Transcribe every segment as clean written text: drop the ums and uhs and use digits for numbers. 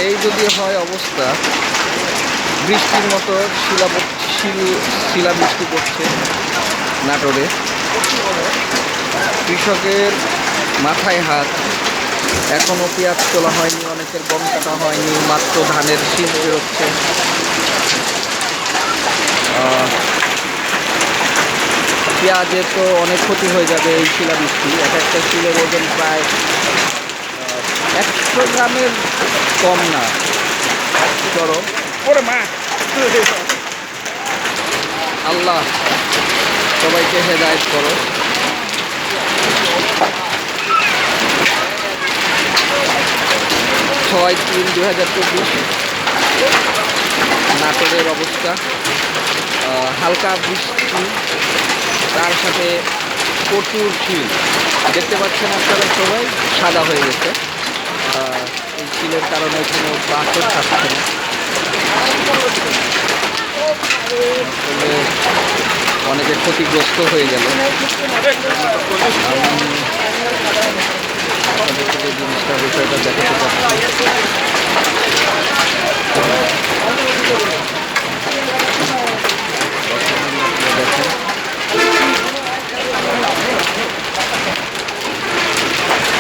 এই যদি হয় অবস্থা, বৃষ্টির মতো শিলাবৃষ্টি করছে নাটোরে। কৃষকের মাথায় হাত। এখনও পেঁয়াজ তোলা হয়নি, অনেকের গম কাটা হয়নি, মাত্র ধানের শীষ বেরোচ্ছে। পেঁয়াজের তো অনেক ক্ষতি হয়ে যাবে এই শিলাবৃষ্টি। এক একটা শিলের ওজন প্রায় 100 গ্রামের কম না। চলো ওরে মা, আল্লাহ সবাইকে হেদায়েত করো। 6/3/2024 নাটোরের অবস্থা। হালকা বৃষ্টি, তার সাথে প্রচুর শিল। দেখতে পাচ্ছেন আপনারা সবাই সাদা হয়ে গেছে। এই শিলের কারণে কোনো বাসও থাকছে না। আসলে অনেকে ক্ষতিগ্রস্ত হয়ে গেল। আপনাদেরকে যে বিষয়টা দেখাতে চাচ্ছি, দেখেন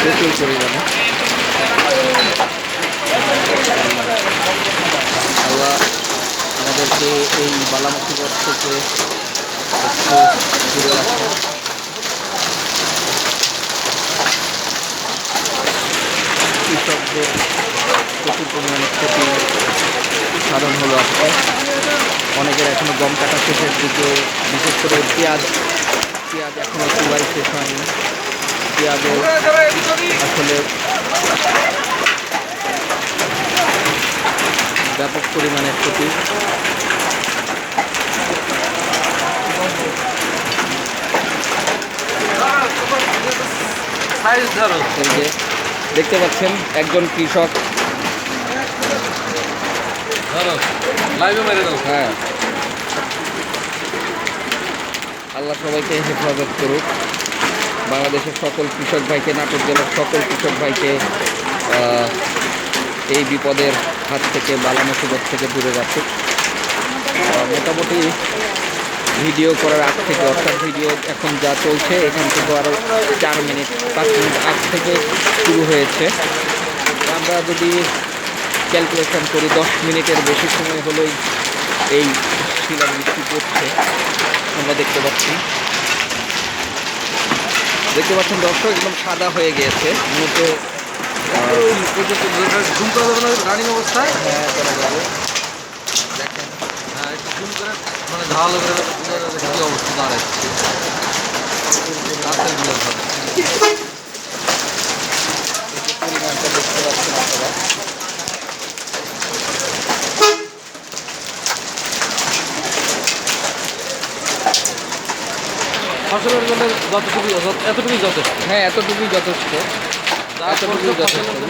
প্রচুর পরিমাণে। আল্লাহ আমাদেরকে এই বালা মুসিবত থেকে একটু দূরে রাখে। কৃষকদের প্রচুর পরিমাণে ক্ষতি সাধন হলো আজকে। অনেকের এখনো গম কাটা শেষের দিকে, বিশেষ করে পেঁয়াজ এখনো চুলাই শেষ হয়নি। পেঁয়াজের আসলে ব্যাপক পরিমাণে ক্ষতি। এই যে দেখতে পাচ্ছেন একজন কৃষক, হ্যাঁ, আল্লাহ সবাইকে হেফাজত করুক। বাংলাদেশের সকল কৃষক ভাইকে, নাটোর জেলার সকল কৃষক ভাইকে এই বিপদের হাত থেকে, বালা মুসিবত থেকে দূরে রাখুক। মোটামুটি ভিডিও করার আগ থেকে, অর্থাৎ ভিডিও এখন যা চলছে এখান থেকে আরও 4 মিনিট 5 মিনিট আগ থেকে শুরু হয়েছে। আমরা যদি ক্যালকুলেশন করি 10 মিনিটের বেশি সময় হলেই এই শিলাবৃষ্টি পড়ছে। আমরা দেখতে পাচ্ছেন দর্শক, একদম সাদা হয়ে গিয়েছে। মূলত জুম করা যাবে না রানিং অবস্থায়? হ্যাঁ, করা যাবে। দেখেন, হ্যাঁ, একটু জুম করে মানে ধারালো করে কী অবস্থা দাঁড়াচ্ছে রাতের গুলো হবে। পরিমাণটা দেখতে পাচ্ছেন আপনারা। ফসলের জন্য এতটুকুই যথেষ্ট। হ্যাঁ, এতটুকুই যথেষ্ট।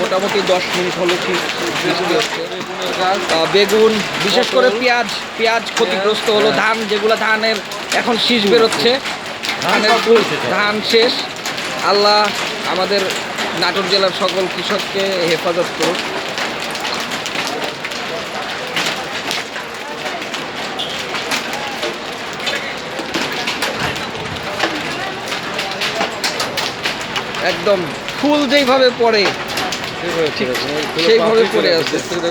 মোটামুটি 10 মিনিট হলো বৃষ্টি হচ্ছে। বেগুন, বিশেষ করে পেঁয়াজ ক্ষতিগ্রস্ত হলো। ধান, যেগুলো ধানের এখন শীষ বেরোচ্ছে, ধান শেষ। আল্লাহ আমাদের নাটোর জেলার সকল কৃষককে হেফাজত করুক। একদম ফুল যেইভাবে পড়ে সেইভাবে পড়ে আছে। চিন্তা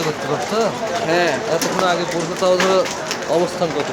করতে পারছো? হ্যাঁ, এতক্ষণ আগে পড়তে, তাও ধরো অবস্থান কত?